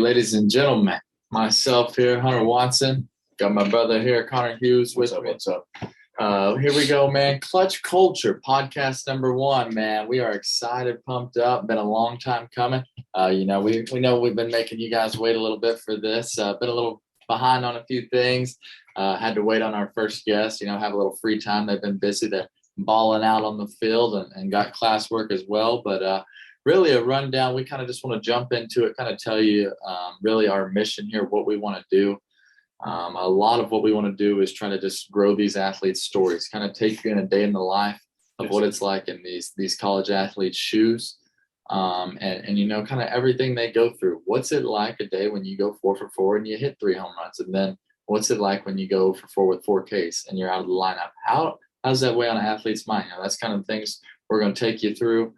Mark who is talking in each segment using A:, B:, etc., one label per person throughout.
A: Ladies and gentlemen, myself here, Hunter Watson. Got my brother here, Connor Hughes, with me.
B: What's up?
A: Here we go, man. Clutch Culture, podcast number 1, man. We are excited, pumped up. Been a long time coming. We know we've been making you guys wait a little bit for this. Been a little behind on a few things. Had to wait on our first guest, have a little free time. They've been busy. They're balling out on the field and got classwork as well. But really a rundown. We kind of just want to jump into it, kind of tell you really our mission here, what we want to do. A lot of what we want to do is try to just grow these athletes' stories, kind of take you in a day in the life of what it's like in these college athletes' shoes. And kind of everything they go through. What's it like a day when you go 4 for 4 and you hit 3 home runs? And then what's it like when you go for 4 with 4 Ks and you're out of the lineup? How's that weigh on an athlete's mind? That's kind of things we're going to take you through.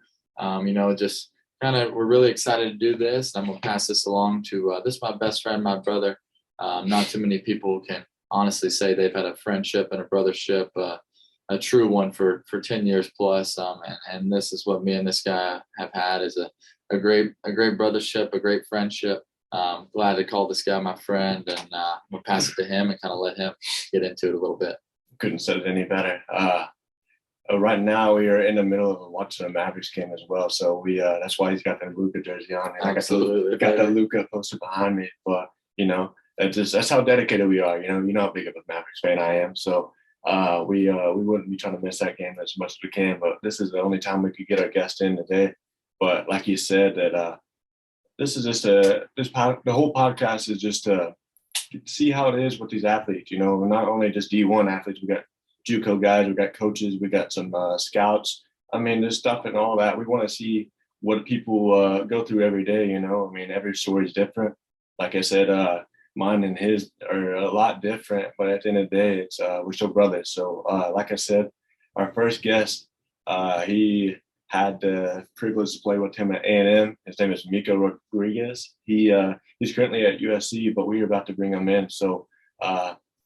A: Just kind of, we're really excited to do this. I'm going to pass this along to, this is my best friend, my brother. Not too many people can honestly say they've had a friendship and a brothership, a true one for 10 years plus. And this is what me and this guy have had, is a great brothership, a great friendship. Glad to call this guy my friend, and we'll pass it to him and kind of let him get into it a little bit.
B: Couldn't said it any better. Right now we are in the middle of watching a Mavericks game as well, so we that's why he's got the Luka jersey on, and I got the Luka poster behind me. But that's how dedicated we are. You know how big of a Mavericks fan I am, so we wouldn't be trying to miss that game as much as we can. But this is the only time we could get our guest in today. But like you said, that this is just the whole podcast is just to see how it is with these athletes. We're not only just D1 athletes, we got JUCO guys, we got coaches, we got some scouts. There's stuff and all that. We want to see what people go through every day. Every story is different. Like I said, mine and his are a lot different, but at the end of the day, it's we're still brothers. So like I said, our first guest, he had the privilege to play with him at A&M. His name is Miko Rodriguez. He's currently at USC, but we are about to bring him in. So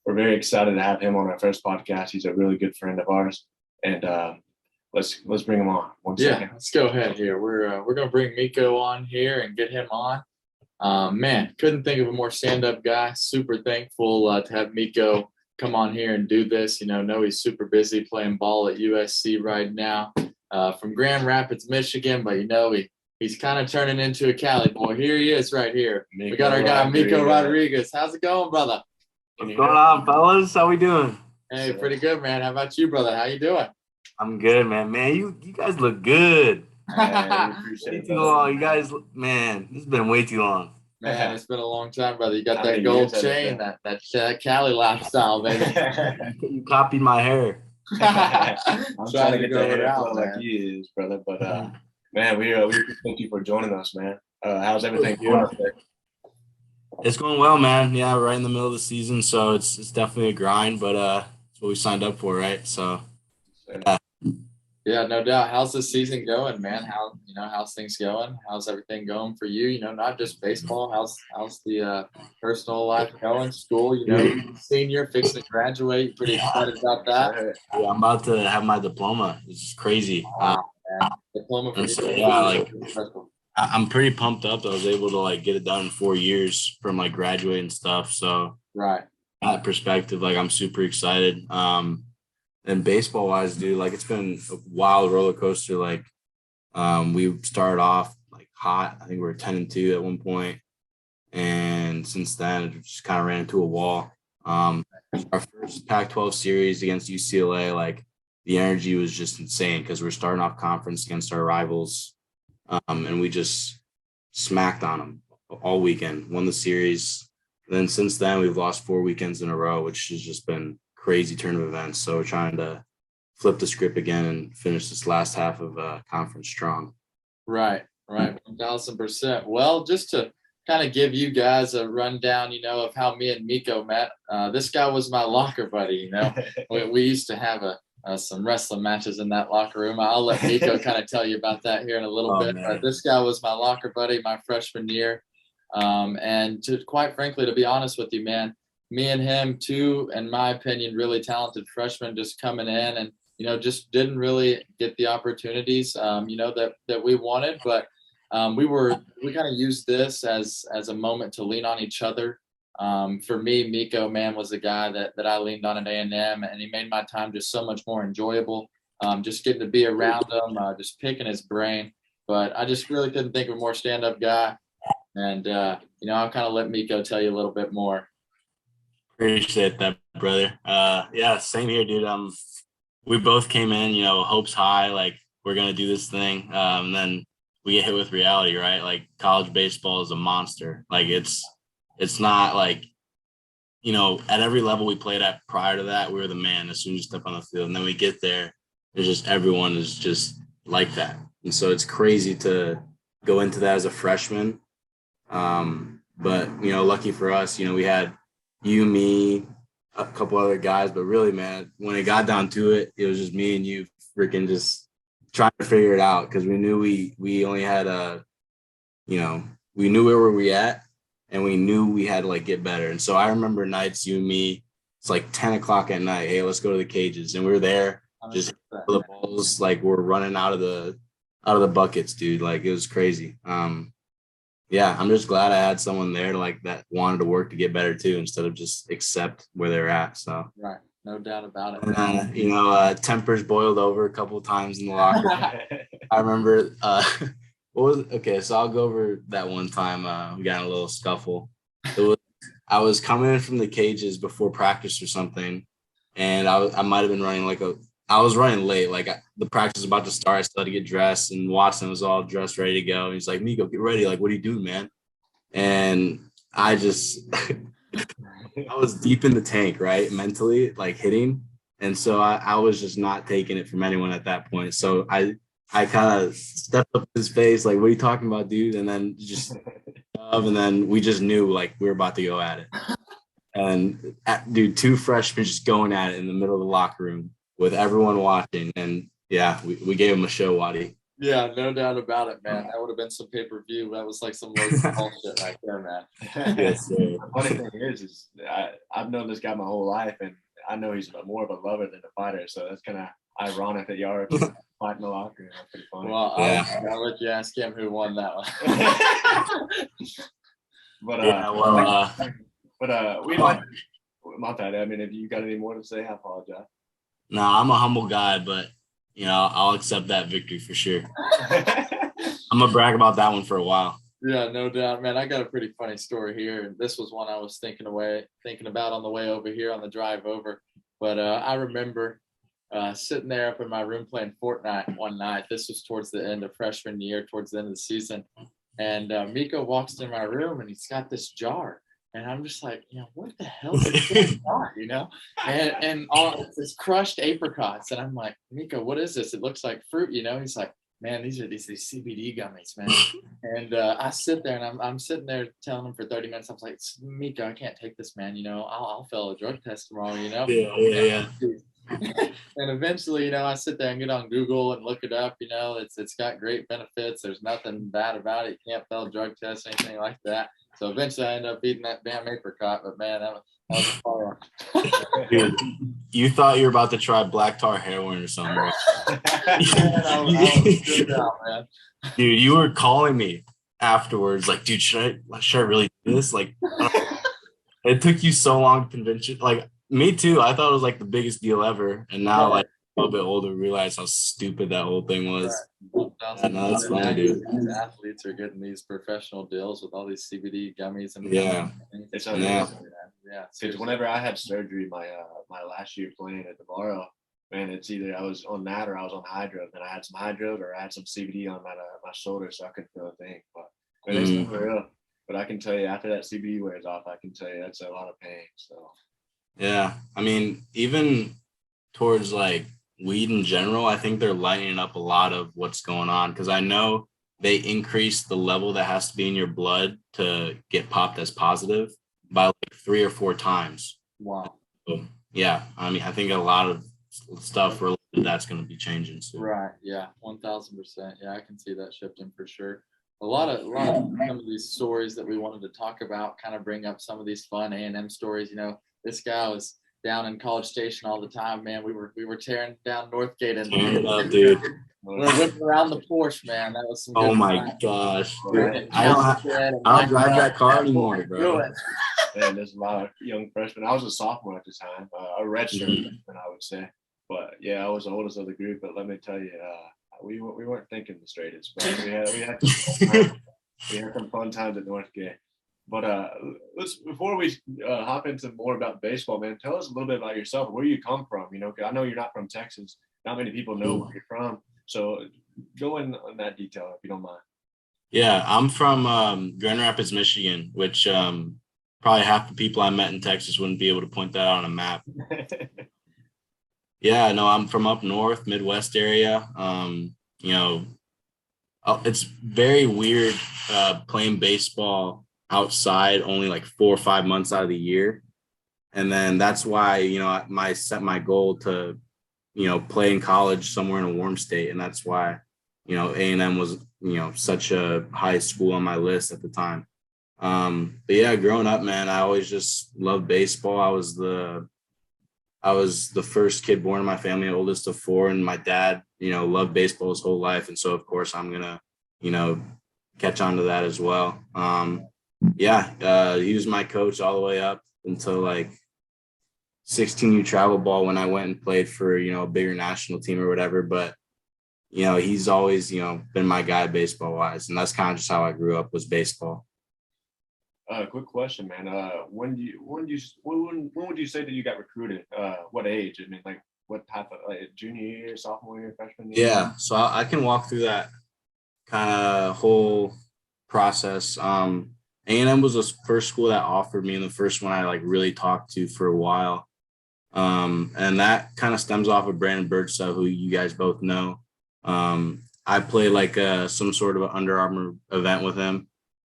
B: we're very excited to have him on our first podcast. He's a really good friend of ours, and let's bring him on. One second.
A: Let's go ahead here. We're gonna bring Miko on here and get him on. Man, couldn't think of a more stand-up guy. Super thankful to have Miko come on here and do this. Know he's super busy playing ball at USC right now, from Grand Rapids, Michigan, but he's kind of turning into a Cali boy. Here he is right here. We got our guy Miko Rodriguez. How's it going, brother?
C: What's going on, fellas? How we doing?
A: Hey, pretty good, man. How about you, brother? How you doing?
C: I'm good, man. Man, you guys look good.
B: Way
C: too long. You guys, man, this has been way too long.
A: Man, it's been a long time, brother. You got that gold chain, that Cali lifestyle, baby.
C: You copied my hair.
B: I'm trying to get the hair out like you is, brother. But man, we thank you for joining us, man. How's everything going?
C: It's going well, man. Yeah, we're right in the middle of the season, so it's definitely a grind, but it's what we signed up for, right? So
A: yeah, no doubt. How's the season going, man? How's things going? How's everything going for you? Not just baseball. How's the personal life going? School, senior, fixing to graduate. Pretty excited about that.
C: Yeah, I'm about to have my diploma. It's crazy.
A: Wow, man. Diploma for
C: so, yeah, I'm pretty pumped up that I was able to get it done in 4 years from graduate and stuff. So
A: right,
C: that perspective, I'm super excited. And baseball wise, dude, it's been a wild roller coaster. We started off hot. I think we were 10-2 at one point, and since then it just kind of ran into a wall. Our first Pac-12 series against UCLA, the energy was just insane because we're starting off conference against our rivals. And we just smacked on them all weekend, won the series. And then since then, we've lost 4 weekends in a row, which has just been crazy turn of events. So we're trying to flip the script again and finish this last half of conference strong.
A: Right. 1,000%. Well, just to kind of give you guys a rundown, of how me and Miko met. This guy was my locker buddy. We used to have some wrestling matches in that locker room. I'll let Miko kind of tell you about that here in a little bit.
C: Man.
A: But this guy was my locker buddy my freshman year. And quite frankly, to be honest with you, man, me and him, two, in my opinion, really talented freshmen just coming in and, just didn't really get the opportunities, that we wanted. But we kind of used this as a moment to lean on each other. For me, Miko, man, was a guy that I leaned on at A&M, and he made my time just so much more enjoyable. Just getting to be around him, just picking his brain. But I just really couldn't think of a more stand-up guy. And, I'll kind of let Miko tell you a little bit more.
C: Appreciate that, brother. Yeah, same here, dude. We both came in, hopes high, like we're going to do this thing. And then we get hit with reality, right? Like college baseball is a monster. Like it's not like, at every level we played at prior to that, we were the man as soon as you step on the field. And then we get there, there's just everyone is just like that. And so it's crazy to go into that as a freshman. But, lucky for us, we had you, me, a couple other guys, but really, man, when it got down to it, it was just me and you freaking just trying to figure it out because we knew we only had we knew where were we at and we knew we had to like get better. And so I remember nights, you and me, it's like 10 o'clock at night. Hey, let's go to the cages. And we were there just the balls, like we're running out of the buckets, dude. Like it was crazy. Yeah, I'm just glad I had someone there like that wanted to work to get better too, instead of just accept where they're at. So
A: right, no doubt about it.
C: Tempers boiled over a couple of times in the locker room. I remember. So I'll go over that one time we got in a little scuffle. I was coming in from the cages before practice or something, and I might have been running I was running late. Like the practice was about to start. I still had to get dressed, and Watson was all dressed, ready to go. And he's like, Miko, get ready. Like, what are you doing, man? And I just, I was deep in the tank, right? Mentally, like hitting. And so I was just not taking it from anyone at that point. So I kind of stepped up his face, like, what are you talking about, dude? And then and then we just knew like we were about to go at it. And dude, two freshmen just going at it in the middle of the locker room with everyone watching. And yeah, we gave him a show, Waddy.
A: Yeah, no doubt about it, man. That would have been some pay-per-view. That was like some low shit right there, man.
B: Yes, sir. The funny thing is I've known this guy my whole life, and I know he's more of a lover than a fighter. So that's kind of ironic that y'all are fighting the locker room. That's pretty funny.
A: Well, yeah. I'll let you ask him who won that one.
B: We like my bad. I mean, if you got any more to say, I apologize.
C: No, I'm a humble guy, but I'll accept that victory for sure. I'm gonna brag about that one for a while.
A: Yeah, no doubt, man. I got a pretty funny story here, and this was one I was thinking about on the way over here on the drive over. But I remember sitting there up in my room playing Fortnite one night. This was towards the end of freshman year, towards the end of the season, and Miko walks in my room and he's got this jar. And I'm just like, what the hell is this jar, And all this crushed apricots. And I'm like, Miko, what is this? It looks like fruit, He's like, man, these are these CBD gummies, man. And I sit there and I'm sitting there telling him for 30 minutes. I was like, Miko, I can't take this, man. I'll fail a drug test tomorrow,
C: Yeah.
A: And eventually, I sit there and get on Google and look it up. It's got great benefits. There's nothing bad about it. You can't fail a drug test, anything like that. So eventually I ended up eating that damn apricot, but man, that was a far one.
C: Dude, you thought you were about to try black tar heroin or something, right?
A: I was out, man.
C: Dude, you were calling me afterwards, like, dude, should I really do this? Like, it took you so long to convince you. Like, me too. I thought it was like the biggest deal ever, and now like a little bit older, realize how stupid that whole thing was.
A: Right.
C: No, that's funny, dude.
A: These athletes are getting these professional deals with all these CBD gummies and
B: it's amazing. Yeah, because whenever I had surgery, my last year playing at Navarro, man, it's either I was on that or I was on hydro. Then I had some hydro or I had some CBD on my shoulder, so I couldn't feel a thing. But it's not real. But I can tell you, after that CBD wears off, I can tell you that's a lot of pain. So
C: yeah, I mean, even towards like weed in general, I think they're lightening up a lot of what's going on, because I know they increase the level that has to be in your blood to get popped as positive by like 3 or 4 times.
A: Wow.
C: So, yeah, I mean, I think a lot of stuff related to that's going to be changing soon.
A: Right. Yeah. 1,000%. Yeah, I can see that shifting for sure. A lot of some of these stories that we wanted to talk about kind of bring up some of these fun A&M stories. This guy was down in College Station all the time, man. We were tearing down Northgate and
C: dude.
A: We're whipping around the Porsche, man. That was some good.
C: Oh my gosh.
B: Right.
C: I don't drive that car anymore, bro.
B: Man, there's a lot of young freshmen. I was a sophomore at the time, a redshirt freshman, I would say. But yeah, I was the oldest of the group. But let me tell you, we weren't thinking the straightest. But we had some fun times at Northgate. But let's before we hop into more about baseball, man. Tell us a little bit about yourself. Where you come from? You know, 'cause I know you're not from Texas. Not many people know where you're from. So go in on that detail if you don't mind.
C: Yeah, I'm from Grand Rapids, Michigan, which probably half the people I met in Texas wouldn't be able to point that out on a map. Yeah, no, I'm from up north, Midwest area. You know, it's very weird playing baseball outside only like 4 or 5 months out of the year. And then that's why, you know, I set my goal to, you know, play in college somewhere in a warm state. And that's why, you know, A&M was, you know, such a high school on my list at the time. But yeah, growing up, man, I always just loved baseball. I was the first kid born in my family, oldest of 4, and my dad, you know, loved baseball his whole life. And so of course I'm gonna, you know, catch on to that as well. He was my coach all the way up until like 16U travel ball when I went and played for, you know, a bigger national team or whatever. But, you know, he's always, you know, been my guy baseball wise. And that's kind of just how I grew up, was baseball.
B: Quick question, man. When would you say that you got recruited? What age? I mean, like what type of, like, junior year, sophomore year, freshman year?
C: Yeah. So I can walk through that kind of whole process. A&M was the first school that offered me, and the first one I like really talked to for a while. And that kind of stems off of Brandon Birdsell, who you guys both know. I played like some sort of an Under Armour event with him.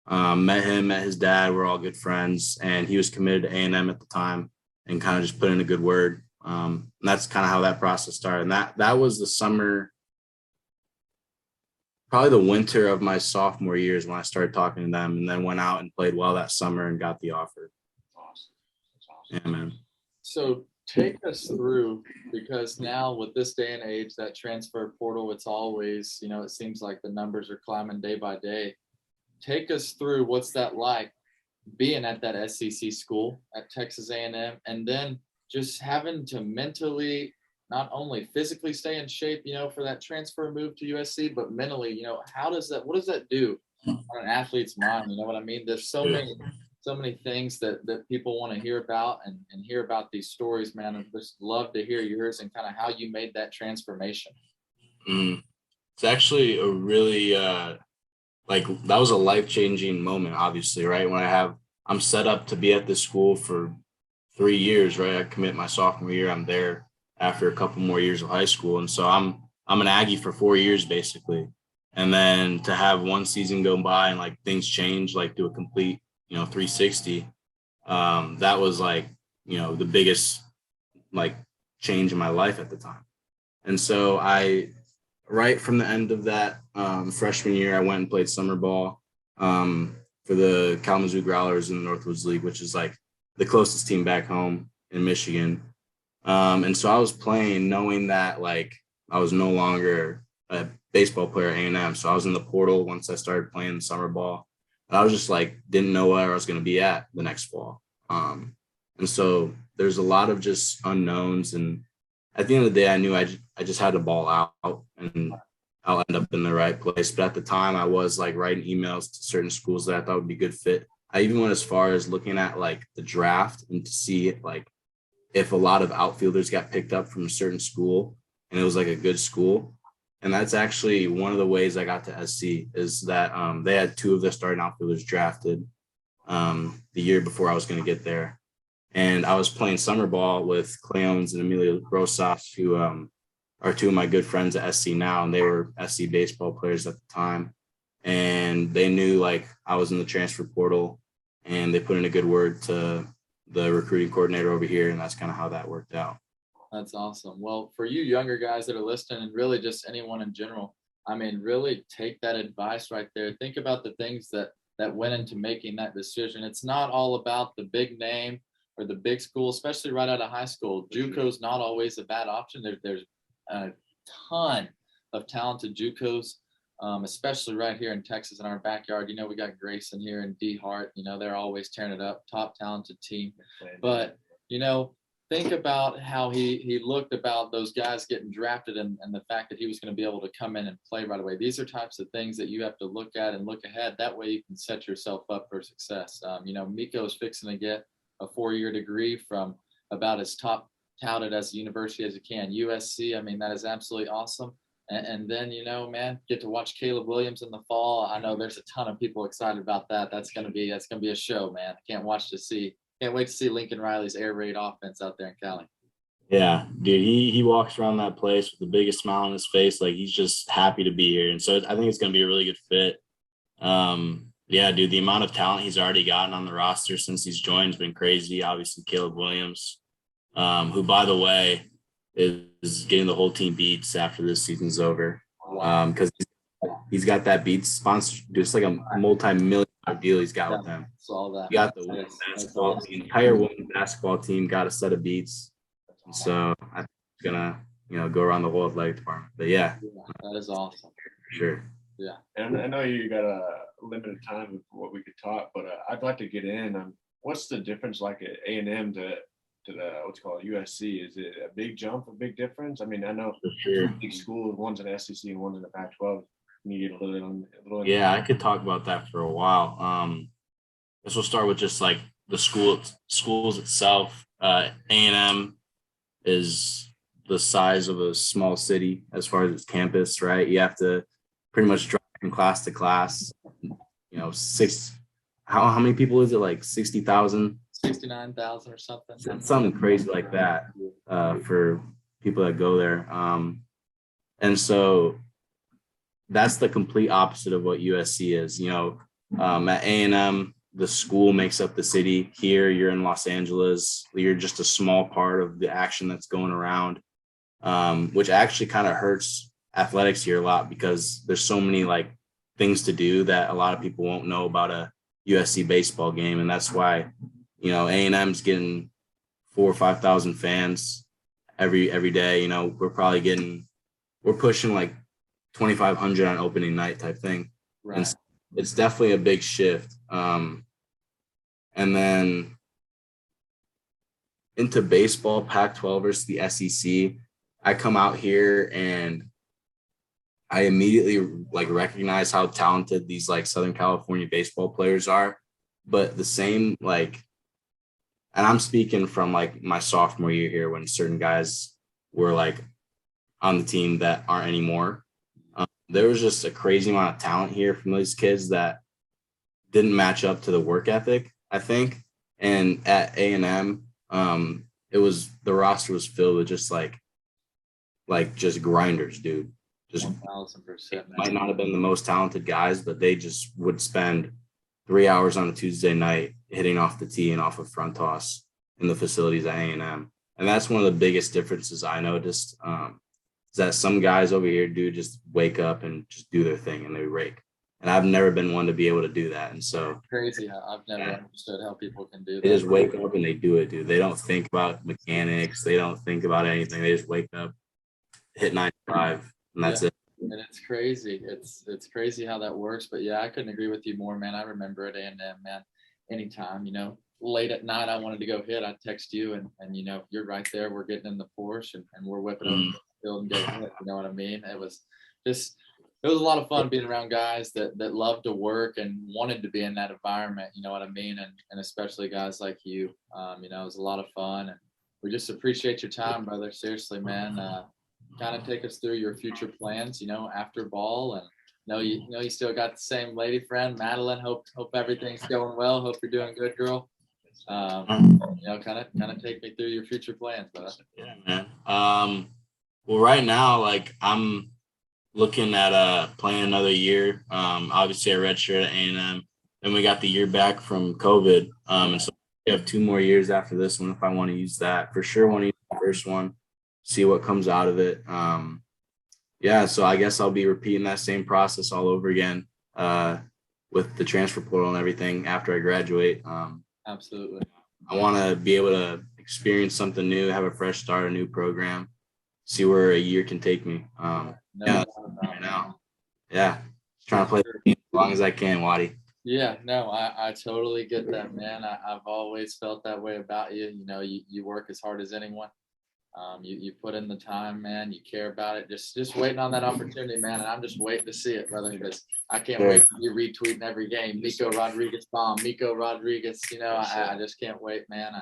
C: Met his dad. We're all good friends, and he was committed to A&M at the time, and kind of just put in a good word. And that's kind of how that process started. And that was the summer, probably the winter of my sophomore years when I started talking to them, and then went out and played well that summer and got the offer.
B: Awesome. That's awesome.
C: Yeah, man.
A: So take us through, because now with this day and age, that transfer portal, it's always, you know, it seems like the numbers are climbing day by day. Take us through what's that like being at that SEC school at Texas A&M, and then just having to mentally, not only physically stay in shape, you know, for that transfer move to USC, but mentally, you know, what does that do on an athlete's mind? You know what I mean? There's so many things that people want to hear about and hear about these stories, man. I'd just love to hear yours and kind of how you made that transformation.
C: It's actually a really, like, that was a life-changing moment, obviously, right? When I'm set up to be at this school for 3 years, right? I commit my sophomore year. I'm there after a couple more years of high school. And so I'm an Aggie for 4 years, basically. And then to have one season go by and like things change, like do a complete, you know, 360, that was like, you know, the biggest like change in my life at the time. And so right from the end of that freshman year, I went and played summer ball for the Kalamazoo Growlers in the Northwoods League, which is like the closest team back home in Michigan. And so I was playing knowing that like I was no longer a baseball player at A&M. So I was in the portal once I started playing summer ball. I was just like, didn't know where I was going to be at the next fall. And so there's a lot of just unknowns. And at the end of the day, I knew I just had to ball out and I'll end up in the right place. But at the time, I was like writing emails to certain schools that I thought would be a good fit. I even went as far as looking at like the draft and to see like if a lot of outfielders got picked up from a certain school and it was like a good school. And that's actually one of the ways I got to SC is that they had 2 of their starting outfielders drafted the year before I was going to get there. And I was playing summer ball with Cleones and Emilio Rosas, who are 2 of my good friends at SC now. And they were SC baseball players at the time. And they knew like I was in the transfer portal and they put in a good word to the recruiting coordinator over here. And that's kind of how that worked out.
A: That's awesome. Well, for you younger guys that are listening and really just anyone in general, I mean, really take that advice right there. Think about the things that went into making that decision. It's not all about the big name or the big school, especially right out of high school. JUCO is not always a bad option. There's a ton of talented JUCOs, especially right here in Texas in our backyard. You know, we got Grayson here and D Hart. You know, they're always tearing it up, top talented team. But, you know, think about how he looked about those guys getting drafted and the fact that he was going to be able to come in and play right away. These are types of things that you have to look at and look ahead. That way you can set yourself up for success. You know, Miko is fixing to get a 4-year degree from about as top touted as the university as you can, USC. I mean, that is absolutely awesome. And then, you know, man, get to watch Caleb Williams in the fall. I know there's a ton of people excited about that. That's gonna be a show, man. I can't wait to see Lincoln Riley's air raid offense out there in Cali.
C: Yeah, dude, he walks around that place with the biggest smile on his face, like he's just happy to be here. And so I think it's gonna be a really good fit. Yeah, dude, the amount of talent he's already gotten on the roster since he's joined has been crazy. Obviously, Caleb Williams, who, by the way, is getting the whole team Beats after this season's over. Because he's got that Beats sponsor, just like a multi-million-dollar deal he's got with them.
A: Saw that.
C: He got the women's basketball, awesome. The entire women's basketball team got a set of Beats. And so I think it's gonna, you know, go around the whole athletic department. But yeah,
A: that is awesome.
C: For sure.
B: Yeah, and I know you got a limited time of what we could talk, but I'd like to get in on what's the difference like at A&M to the what's called USC. Is it a big jump, a big difference? I mean, I know big schools, one's in the SEC and one's in the Pac-12. Can you get a little?
C: Yeah, I could talk about that for a while. Guess we'll start with just like the schools itself. A&M is the size of a small city as far as its campus, right? You have to pretty much drive from class to class. You know, how many people is it? Like 60,000?
A: 69,000 or something.
C: Something crazy like that for people that go there. And so that's the complete opposite of what USC is. You know, at A&M, the school makes up the city. Here, you're in Los Angeles. You're just a small part of the action that's going around, which actually kind of hurts athletics here a lot because there's so many like things to do that a lot of people won't know about a USC baseball game. And that's why, you know, A&M's getting 4,000 or 5,000 fans every day. You know, we're pushing like 2,500 on opening night type thing. Right. And it's definitely a big shift. And then into baseball, Pac-12 versus the SEC, I come out here and I immediately like recognize how talented these like Southern California baseball players are, but the same like, and I'm speaking from like my sophomore year here when certain guys were like on the team that aren't anymore. There was just a crazy amount of talent here from these kids that didn't match up to the work ethic, I think. And at A&M, the roster was filled with just like just grinders, dude. Just 1,000%. Might not have been the most talented guys, but they just would spend 3 hours on a Tuesday night hitting off the tee and off a front toss in the facilities at A&M. And that's one of the biggest differences I noticed. Is that some guys over here do just wake up and just do their thing and they rake. And I've never been one to be able to do that. And so
A: crazy how I've never understood how people can do that.
C: They just wake up and they do it, dude. They don't think about mechanics. They don't think about anything. They just wake up, hit 95, and that's it.
A: And it's crazy. It's crazy how that works. But yeah, I couldn't agree with you more, man. I remember at A&M, man, anytime, you know, late at night I wanted to go hit, I'd text you and you know, you're right there. We're getting in the Porsche and we're whipping over the field and going hit. You know what I mean? It was a lot of fun being around guys that love to work and wanted to be in that environment. You know what I mean? And especially guys like you. You know, it was a lot of fun, and we just appreciate your time, brother. Seriously, man. Kind of take us through your future plans, you know, after ball, and you still got the same lady friend, Madeline. Hope everything's going well. Hope you're doing good, girl. You know, kind of take me through your future plans, brother.
C: Yeah, man. Well, right now, like I'm looking at playing another year. Obviously, I redshirt at A&M. Then we got the year back from COVID, and so we have 2 more years after this one if I want to use that. For sure, want to use the first one. See what comes out of it. Yeah, so I guess I'll be repeating that same process all over again with the transfer portal and everything after I graduate.
A: Absolutely.
C: I want to be able to experience something new, have a fresh start, a new program. see where a year can take me.
A: No
C: Yeah,
A: doubt about
C: right
A: it.
C: now. Yeah, trying to play the game as long as I can, Waddy.
A: Yeah, no, I totally get that, man. I've always felt that way about you. You know, you work as hard as anyone. You put in the time, man. You care about it. Just waiting on that opportunity, man. And I'm just waiting to see it, brother. Because I can't
C: Sure.
A: wait for you retweeting every game. Miko Rodriguez bomb. Miko Rodriguez. You know,
B: Yes, sir.
A: I just can't wait, man.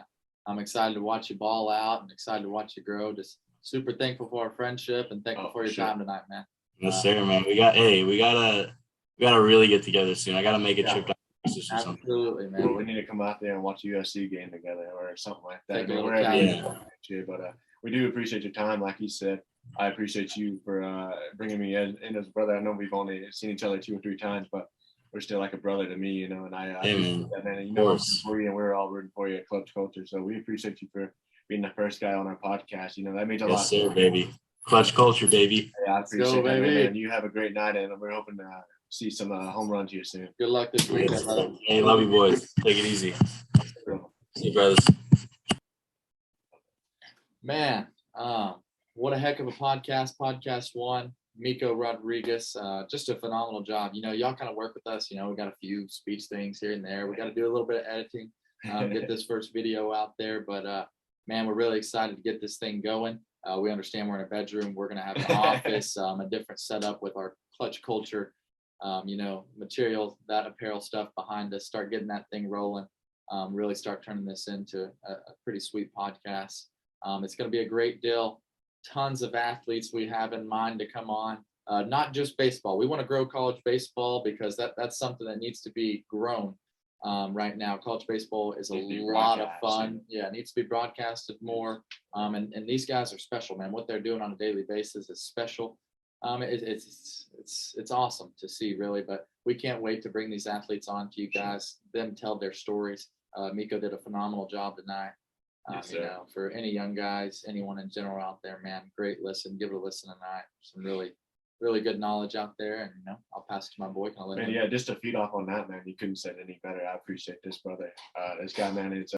A: I'm excited to watch you ball out and excited to watch you grow. Just super thankful for our friendship and thankful for your
B: sure.
A: time tonight, man.
C: Yes, sir, man. We gotta really get together soon. I gotta make a trip down to Texas or something.
A: Absolutely,
B: Well,
A: man.
B: we need to come out there and watch a USC game together or something like that.
A: Take a little
B: Wherever
A: cabin.
B: you go, actually. But we do appreciate your time, like you said. I appreciate you for bringing me in as a brother. I know we've only seen each other 2 or 3 times, but we're still like a brother to me, you know. And I appreciate that, man. And, you know, I'm rooting for you, and we're all rooting for you at Clutch Culture. So we appreciate you for being the first guy on our podcast. You know, that means a lot.
C: Yes, sir, baby. Clutch Culture, baby.
B: Yeah, I appreciate that,
A: baby.
B: man. You have a great night, and we're hoping to see some home runs here soon.
A: Good luck this weekend, brother.
C: Hey, love you, boys. Take it easy. See you, brothers.
A: Man, what a heck of a podcast. Podcast 1, Miko Rodriguez. Just a phenomenal job. You know, y'all kind of work with us. You know, we got a few speech things here and there. We got to do a little bit of editing, get this first video out there. But, man, we're really excited to get this thing going. We understand we're in a bedroom. We're going to have an office, a different setup with our Clutch Culture, you know, material, that apparel stuff behind us. Start getting that thing rolling. Really start turning this into a pretty sweet podcast. It's going to be a great deal. Tons of athletes we have in mind to come on. Not just baseball. We want to grow college baseball because that's something that needs to be grown right now. College baseball is a lot of fun. Yeah, it needs to be broadcasted more. And these guys are special, man. What they're doing on a daily basis is special. It's awesome to see, really. But we can't wait to bring these athletes on to you guys, them tell their stories. Miko did a phenomenal job tonight.
B: Yes,
A: you know, for any young guys, anyone in general out there, man, great listen. Give it a listen tonight. Some really, really good knowledge out there. And, you know, I'll pass it to my boy.
B: Man, yeah, just to feed off on that, man, you couldn't say it any better. I appreciate this, brother. This guy, man, it's